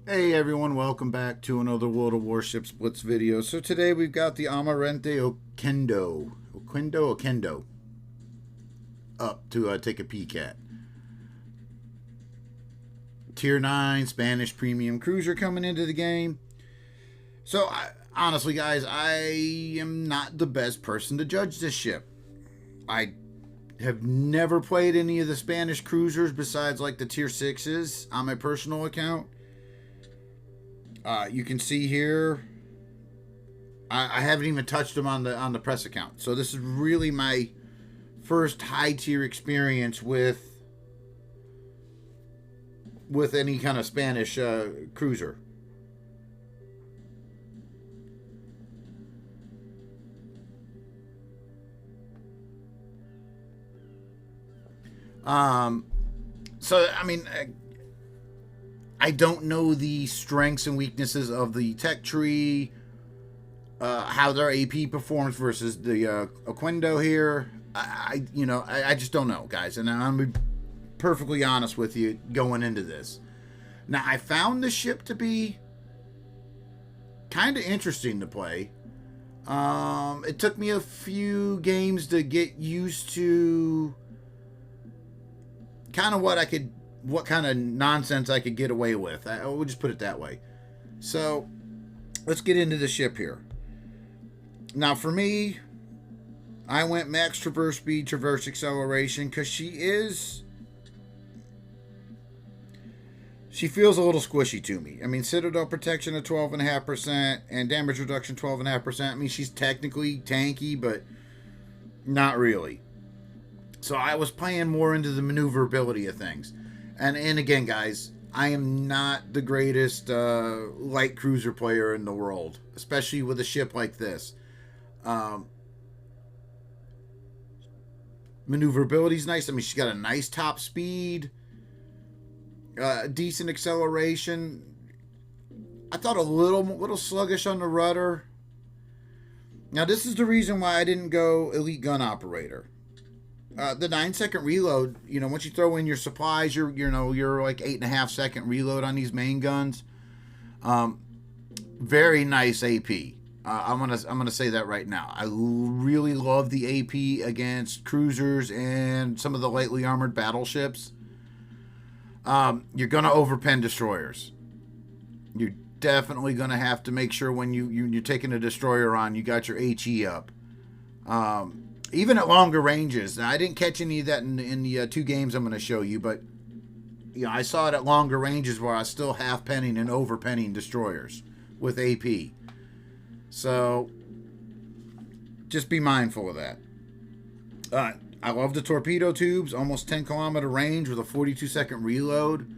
Hey everyone, welcome back to another World of Warships Blitz video. So today we've got the Almirante Oquendo up to take a peek at. Tier 9 Spanish premium cruiser coming into the game. So honestly guys, I am not the best person to judge this ship. I have never played any of the Spanish cruisers besides like the tier 6s on my personal account. You can see here, I haven't even touched them on the press account. So this is really my first high tier experience with any kind of Spanish cruiser. So I mean, I don't know the strengths and weaknesses of the tech tree, how their AP performs versus the Oquendo here. I just don't know, guys, and I'm gonna be perfectly honest with you going into this. Now, I found the ship to be kind of interesting to play. It took me a few games to get used to kind of what kind of nonsense I could get away with. I will just put it that way. So, let's get into the ship here. Now, for me, I went max traverse speed, traverse acceleration, because she feels a little squishy to me. I mean, Citadel protection at 12.5% and damage reduction 12.5%. I mean, she's technically tanky, but not really. So I was playing more into the maneuverability of things. And again, guys, I am not the greatest light cruiser player in the world, especially with a ship like this. Maneuverability is nice. I mean, she's got a nice top speed, decent acceleration. I thought a little sluggish on the rudder. Now, this is the reason why I didn't go elite gun operator. The 9-second reload, once you throw in your supplies, you're like 8.5-second reload on these main guns. Very nice AP. I'm gonna say that right now. I really love the AP against cruisers and some of the lightly armored battleships. You're gonna overpen destroyers. You're definitely gonna have to make sure when you're taking a destroyer on, you got your HE up. Even at longer ranges. Now, I didn't catch any of that in the two games I'm going to show you, but I saw it at longer ranges where I was still half penning and over penning destroyers with AP. So just be mindful of that. I love the torpedo tubes, almost 10-kilometer range with a 42-second reload.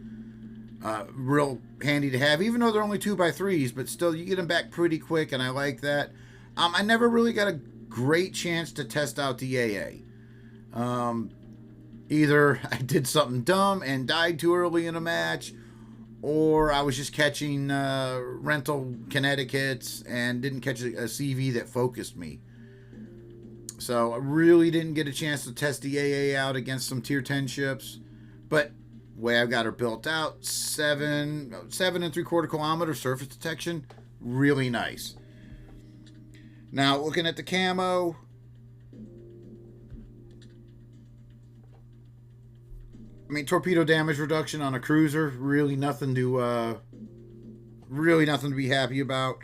Real handy to have, even though they're only 2x3s, but still you get them back pretty quick, and I like that. I never really got a great chance to test out the AA. Either I did something dumb and died too early in a match, or I was just catching rental Connecticut's and didn't catch a CV that focused me. So I really didn't get a chance to test the AA out against some tier 10 ships. But the way I've got her built out, 7 3/4 kilometer surface detection, really nice. Now, looking at the camo, I mean, torpedo damage reduction on a cruiser, really nothing to be happy about.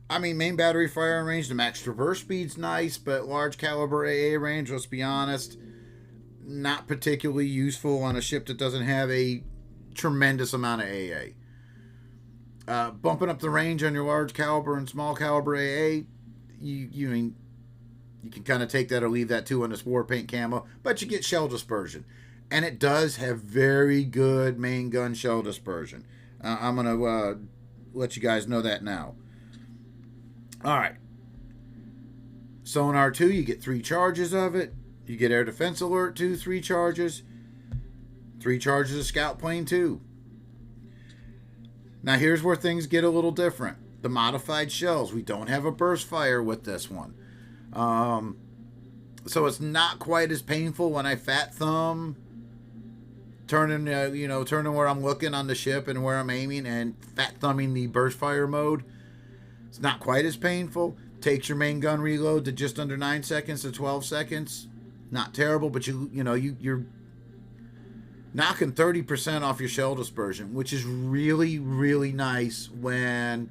I mean, main battery firing range, the max traverse speed's nice, but large caliber AA range, let's be honest, not particularly useful on a ship that doesn't have a tremendous amount of AA. Bumping up the range on your large caliber and small caliber AA, you can kind of take that or leave that too on this war paint camo, but you get shell dispersion, and it does have very good main gun shell dispersion. I'm gonna let you guys know that now. All right, sonar 2, you get 3 charges of it. You get air defense alert 2, 3 charges. 3 charges of scout plane 2. Now here's where things get a little different. The modified shells. We don't have a burst fire with this one. So it's not quite as painful when I fat thumb turning, turning where I'm looking on the ship and where I'm aiming, and fat thumbing the burst fire mode. It's not quite as painful. Takes your main gun reload to just under 9 seconds to 12 seconds. Not terrible, but you're knocking 30% off your shell dispersion, which is really, really nice when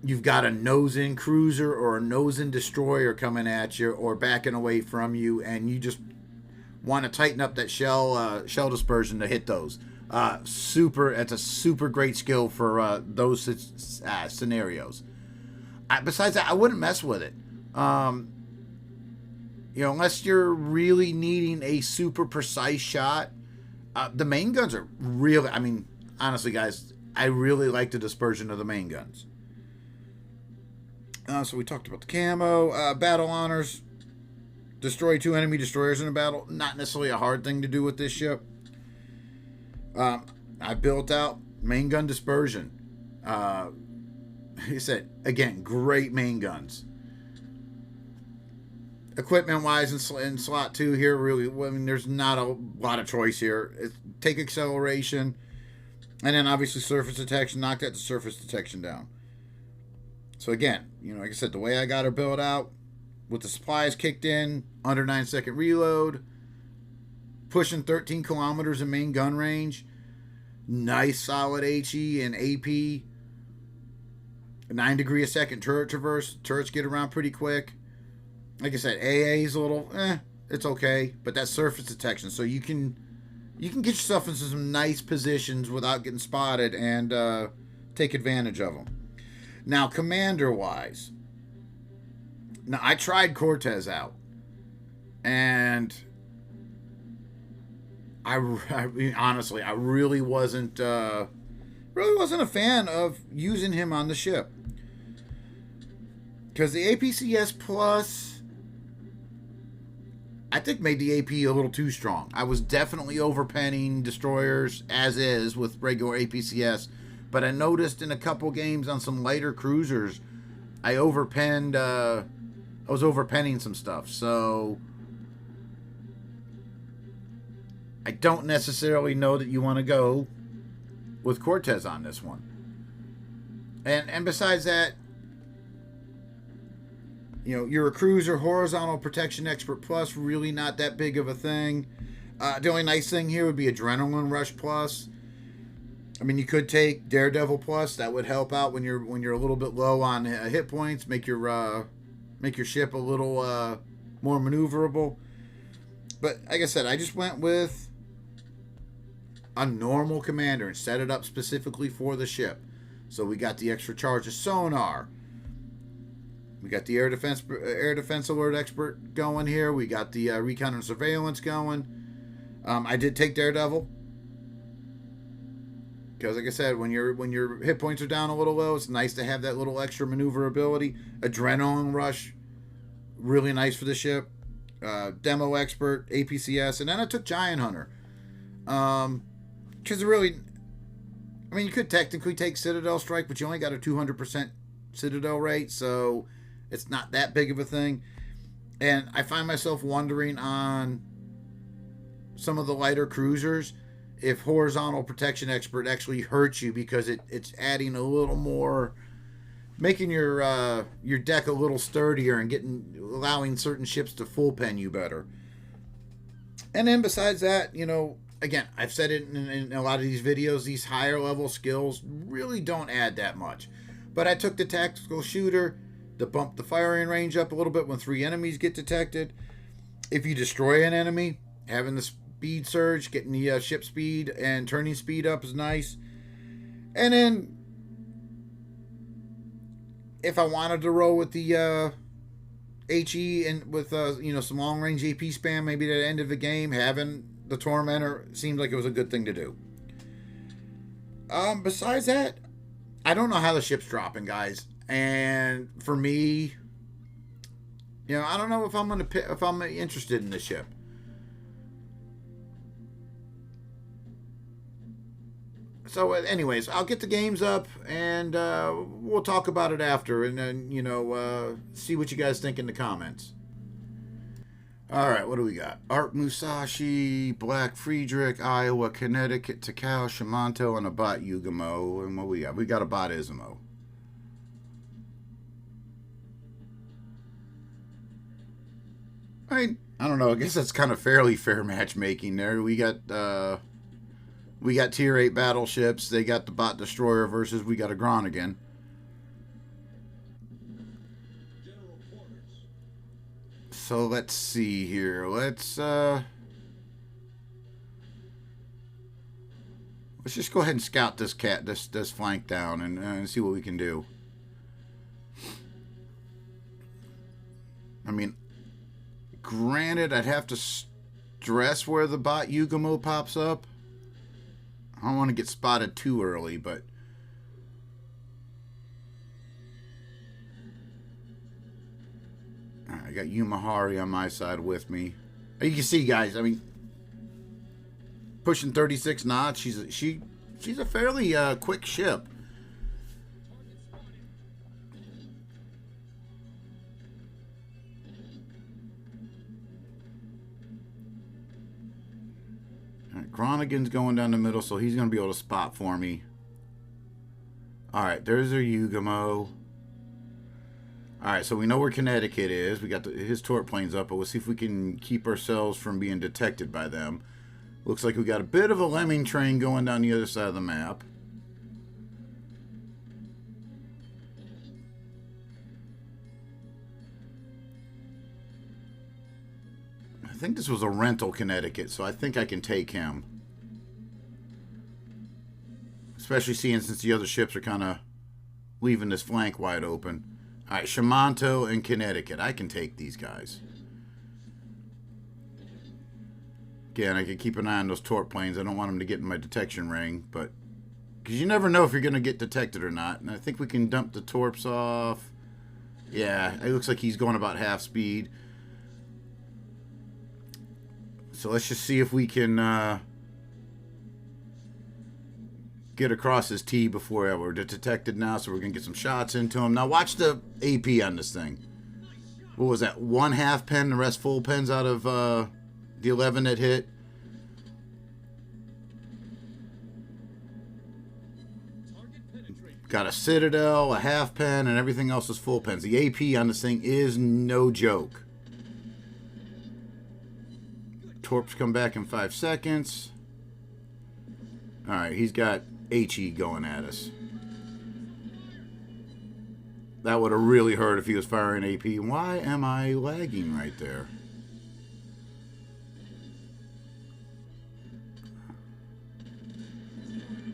you've got a nose-in cruiser or a nose-in destroyer coming at you or backing away from you, and you just want to tighten up that shell dispersion to hit those. It's a super great skill for those scenarios. Besides that, I wouldn't mess with it. Unless you're really needing a super precise shot. The main guns are really, honestly, guys, I really like the dispersion of the main guns. So we talked about the camo. Battle honors. Destroy 2 enemy destroyers in a battle. Not necessarily a hard thing to do with this ship. I built out main gun dispersion. He said, again, great main guns. Equipment-wise in slot 2 here, really, there's not a lot of choice here. Take acceleration, and then obviously surface detection. Knock that to surface detection down. So again, like I said, the way I got her built out, with the supplies kicked in, under 9-second reload, pushing 13 kilometers in main gun range, nice solid HE and AP, 9 degree a second turret traverse. Turrets get around pretty quick. Like I said, AA is a little, it's okay, but that's surface detection, so you can get yourself into some nice positions without getting spotted and take advantage of them. Now, commander-wise, now I tried Cortez out, and honestly, I really wasn't a fan of using him on the ship, because the APCS Plus, I think, made the AP a little too strong. I was definitely overpenning destroyers as is with regular APCS, but I noticed in a couple games on some lighter cruisers, I was overpenning some stuff. So I don't necessarily know that you want to go with Cortez on this one. And besides that, you're a cruiser, horizontal protection expert plus, really not that big of a thing. The only nice thing here would be adrenaline rush plus. You could take Daredevil plus. That would help out when you're a little bit low on hit points. Make your ship a little more maneuverable. But like I said, I just went with a normal commander and set it up specifically for the ship. So we got the extra charge of sonar. We got the air defense alert expert going here. We got the recon and surveillance going. I did take Daredevil because, like I said, when your hit points are down a little low, it's nice to have that little extra maneuverability. Adrenaline rush, really nice for the ship. Demo expert, APCS, and then I took Giant Hunter. Because really, you could technically take Citadel Strike, but you only got a 200% Citadel rate, so it's not that big of a thing. And I find myself wondering on some of the lighter cruisers if horizontal protection expert actually hurts you, because it's adding a little more, making your deck a little sturdier and allowing certain ships to full pen you better. And then besides that, again, I've said it in a lot of these videos, these higher level skills really don't add that much. But I took the tactical shooter to bump the firing range up a little bit when 3 enemies get detected. If you destroy an enemy, having the speed surge, getting the ship speed and turning speed up is nice. And then if I wanted to roll with the HE and with some long range AP spam, maybe at the end of the game, having the Tormentor seemed like it was a good thing to do. Besides that, I don't know how the ship's dropping, guys. And for me, I don't know if I'm interested in the ship. So, anyways, I'll get the games up and we'll talk about it after, and then see what you guys think in the comments. All right, what do we got? Art Musashi, Black Friedrich, Iowa, Connecticut, Takao, Shimanto, and a bot Yugamo. And what we got? We got a bot Izumo. I don't know. I guess that's kind of fairly fair matchmaking there. We got tier 8 battleships. They got the bot destroyer versus we got a Groningen. So let's see here. Let's just go ahead and scout this flank down and see what we can do. I mean, granted, I'd have to stress where the bot Yugamo pops up. I don't want to get spotted too early, but I got Yumahari on my side with me. You can see, guys, I mean, pushing 36 knots. She's a fairly quick ship. All right, Groningen's going down the middle, so he's going to be able to spot for me. All right, there's their Yugamo. All right, so we know where Connecticut is. We got his torp planes up, but we'll see if we can keep ourselves from being detected by them. Looks like we got a bit of a lemming train going down the other side of the map. I think this was a rental Connecticut, so I think I can take him. Especially seeing since the other ships are kind of leaving this flank wide open. All right, Shimanto and Connecticut. I can take these guys. Again, I can keep an eye on those torp planes. I don't want them to get in my detection ring, but because you never know if you're going to get detected or not. And I think we can dump the torps off. Yeah, it looks like he's going about half speed. So let's just see if we can get across his T before we're detected now, so we're going to get some shots into him. Now watch the AP on this thing. What was that? 1 half pen, the rest full pens out of the 11 that hit. Got a Citadel, a half pen, and everything else is full pens. The AP on this thing is no joke. Torps come back in 5 seconds. Alright, he's got HE going at us. That would have really hurt if he was firing AP. Why am I lagging right there?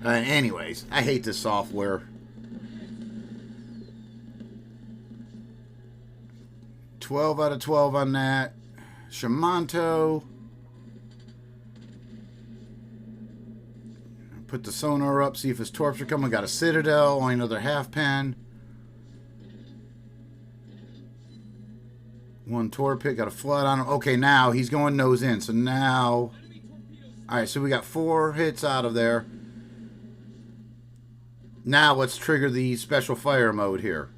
Anyways, I hate this software. 12 out of 12 on that. Shimanto. Put the sonar up, see if his torps are coming. Got a Citadel, only another half pen. 1 torp hit, got a flood on him. Okay, now he's going nose in. So now, alright, so we got 4 hits out of there. Now let's trigger the special fire mode here.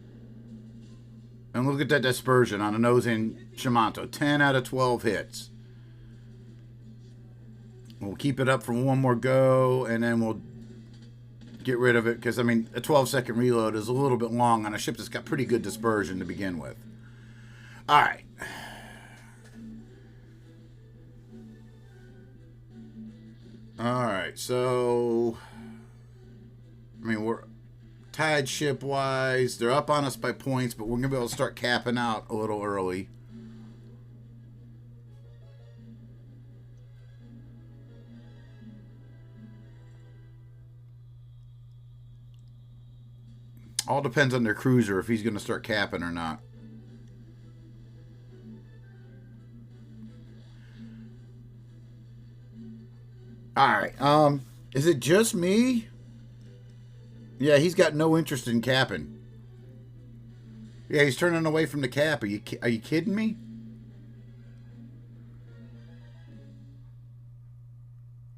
And look at that dispersion on a nose in Shimanto. 10 out of 12 hits. We'll keep it up for one more go, and then we'll get rid of it. Because, I mean, a 12-second reload is a little bit long on a ship that's got pretty good dispersion to begin with. All right. All right, so... I mean, we're tied ship-wise. They're up on us by points, but we're going to be able to start capping out a little early. All depends on their cruiser if he's going to start capping or not. Alright, is it just me? Yeah, he's got no interest in capping. Yeah, he's turning away from the cap. Are you kidding me?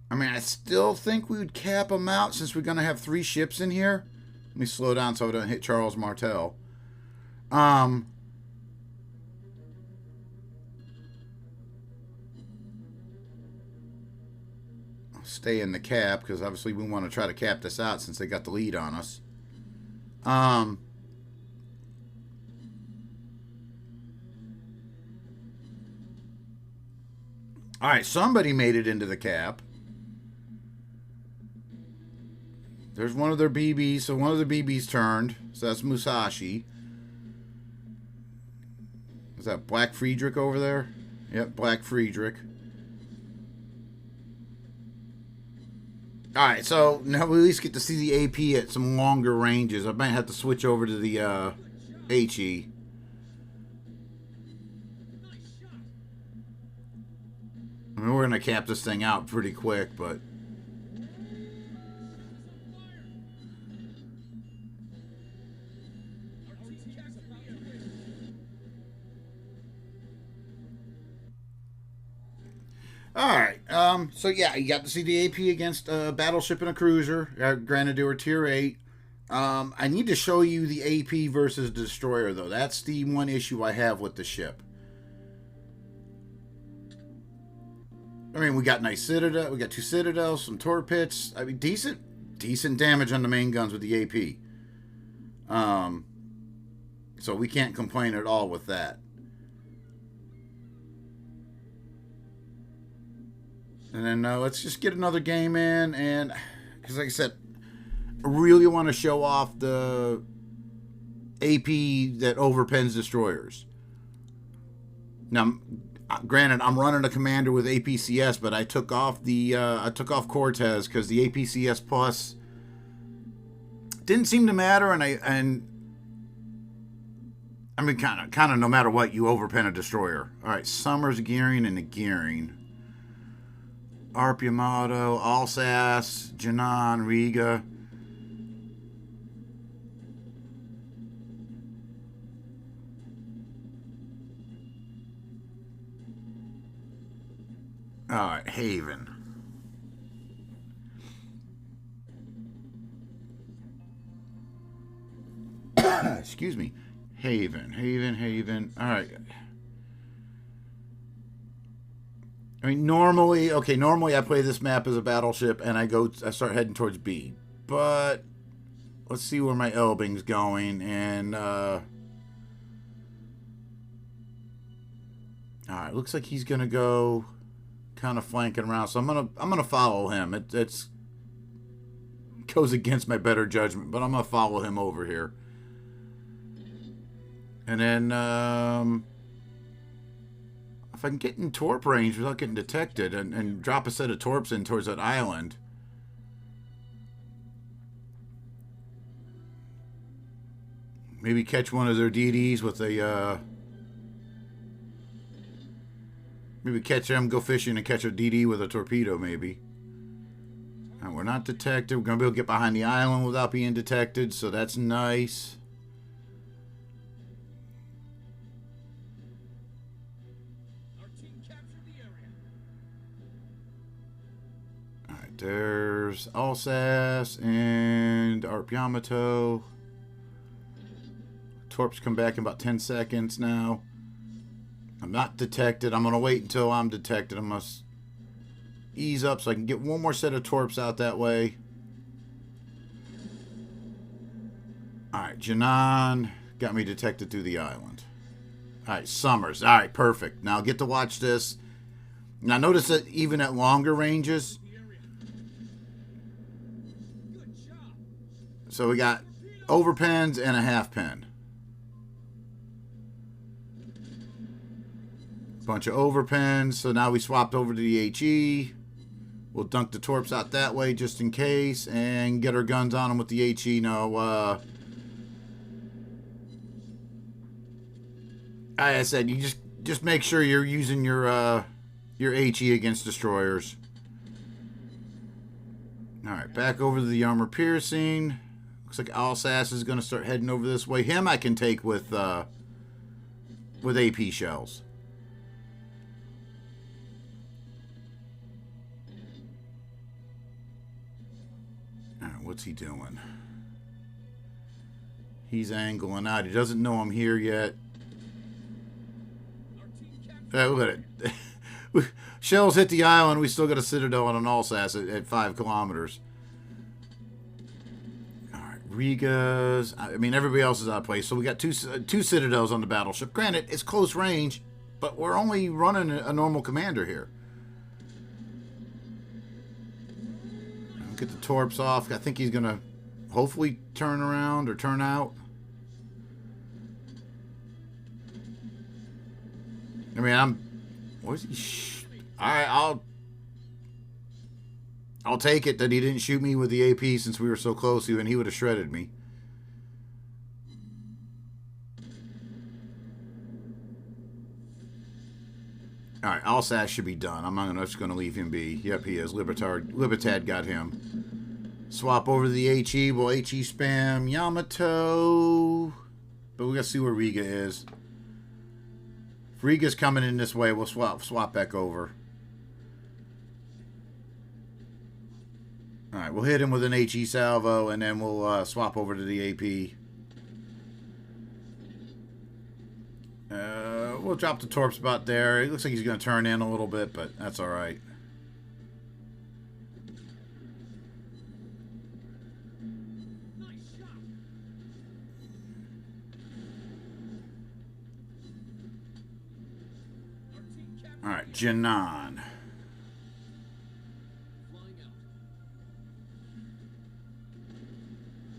I mean, I still think we would cap him out since we're going to have 3 ships in here. Let me slow down so I don't hit Charles Martel. stay in the cap because obviously we want to try to cap this out since they got the lead on us. All right, somebody made it into the cap. There's one of their BBs, so one of the BBs turned. So that's Musashi. Is that Black Friedrich over there? Yep, Black Friedrich. Alright, so now we at least get to see the AP at some longer ranges. I might have to switch over to the HE. I mean, we're going to cap this thing out pretty quick, but... Alright, so yeah, you got to see the AP against a battleship and a cruiser. Granted, they were tier 8. I need to show you the AP versus destroyer, though. That's the one issue I have with the ship. I mean, we got nice citadel. We got 2 citadels, some torpedoes. I mean, decent damage on the main guns with the AP. So we can't complain at all with that. And then let's just get another game in, and because like I said, I really want to show off the AP that overpens destroyers. Now, granted, I'm running a commander with APCS, but I took off Cortez because the APCS plus didn't seem to matter, and I mean kind of no matter what, you overpen a destroyer. All right, Summers gearing and the gearing. Arp Yamato, Alsace, Janan, Riga. Alright, Haven. Excuse me. Haven. Alright. I mean, normally I play this map as a battleship and I start heading towards B. But let's see where my Elbing's going, and alright, looks like he's gonna go kind of flanking around, so I'm gonna follow him. It's goes against my better judgment, but I'm gonna follow him over here. And then if I can get in torp range without getting detected and drop a set of torps in towards that island. Maybe catch one of their DDs with a, maybe catch them, go fishing and catch a DD with a torpedo, maybe. And we're not detected. We're going to be able to get behind the island without being detected, so that's nice. There's Alsace and Arp Yamato. Torps come back in about 10 seconds now. I'm not detected. I'm going to wait until I'm detected. I must ease up so I can get one more set of torps out that way. Alright, Janan got me detected through the island. Alright, Summers. Alright, perfect. Now I get to watch this. Now notice that even at longer ranges, so we got overpens and a half pen. Bunch of overpens. So now we swapped over to the HE. We'll dunk the torps out that way just in case and get our guns on them with the HE. No, like I said, you just make sure you're using your HE against destroyers. All right, back over to the armor piercing. Looks like Alsace is going to start heading over this way. Him I can take with AP shells. All right, what's he doing? He's angling out. He doesn't know I'm here yet. Look at it. Shells hit the island. We still got a Citadel and an Alsace at 5 kilometers. All right, Riga's. I mean, everybody else is out of place. So we got two Citadels on the battleship. Granted, it's close range, but we're only running a normal commander here. Get the torps off. I think he's going to hopefully turn around or turn out. I mean, where's he? All right, I'll take it that he didn't shoot me with the AP since we were so close. Even he would have shredded me. All right, Alsace should be done. I'm just going to leave him be. Yep, he is. Libertad got him. Swap over to the HE. We'll HE spam Yamato. But we got to see where Riga is. If Riga's coming in this way, we'll swap back over. All right, we'll hit him with an HE salvo, and then we'll swap over to the AP. We'll drop the torp spot there. It looks like he's going to turn in a little bit, but that's all right. All right, Jinan.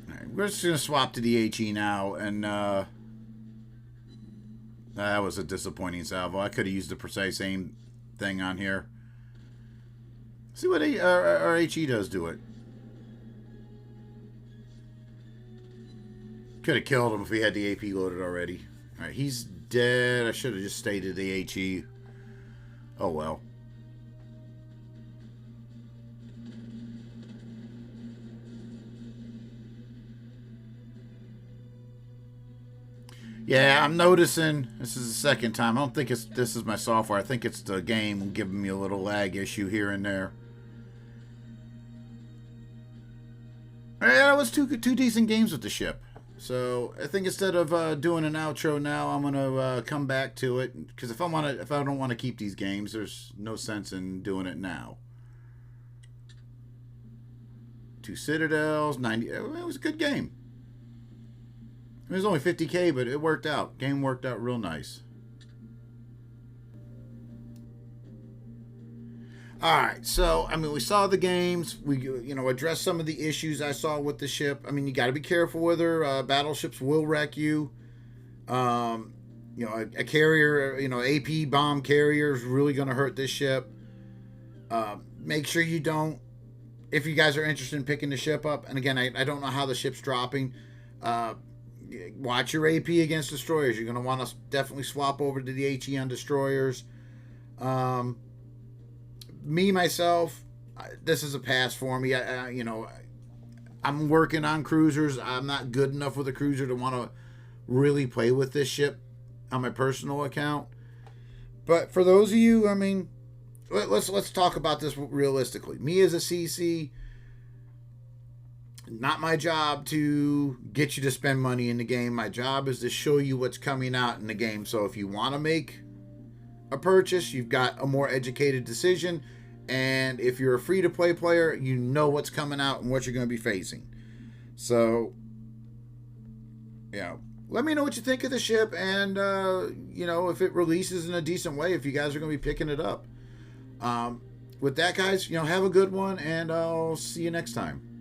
All right, we're just going to swap to the HE now, and that was a disappointing salvo. I could have used the precise aim thing on here. See what our HE does do it. Could have killed him if we had the AP loaded already. All right, he's dead. I should have just stayed at the HE. Oh well. Yeah, I'm noticing this is the second time. I don't think this is my software. I think it's the game giving me a little lag issue here and there. That was two decent games with the ship. So I think instead of doing an outro now, I'm gonna come back to it because if I don't want to keep these games, there's no sense in doing it now. 2 Citadels, 90. It was a good game. It was only 50K, but it worked out. Game worked out real nice. All right, so I mean, we saw the games. We addressed some of the issues I saw with the ship. I mean, you got to be careful with her. Battleships will wreck you. A carrier, AP bomb carrier is really going to hurt this ship. Make sure you don't. If you guys are interested in picking the ship up, and again, I don't know how the ship's dropping. Watch your AP against destroyers. You're going to want to definitely swap over to the HE on destroyers. Myself, this is a pass for me. I'm working on cruisers. I'm not good enough with a cruiser to want to really play with this ship on my personal account. But for those of you, I mean, let's talk about this realistically. Me as a CC, not my job to get you to spend money in the game. My job is to show you what's coming out in the game. So if you want to make a purchase, you've got a more educated decision. And if you're a free-to-play player, you know what's coming out and what you're going to be facing. So, let me know what you think of the ship. And, if it releases in a decent way, if you guys are going to be picking it up. With that, guys, have a good one. And I'll see you next time.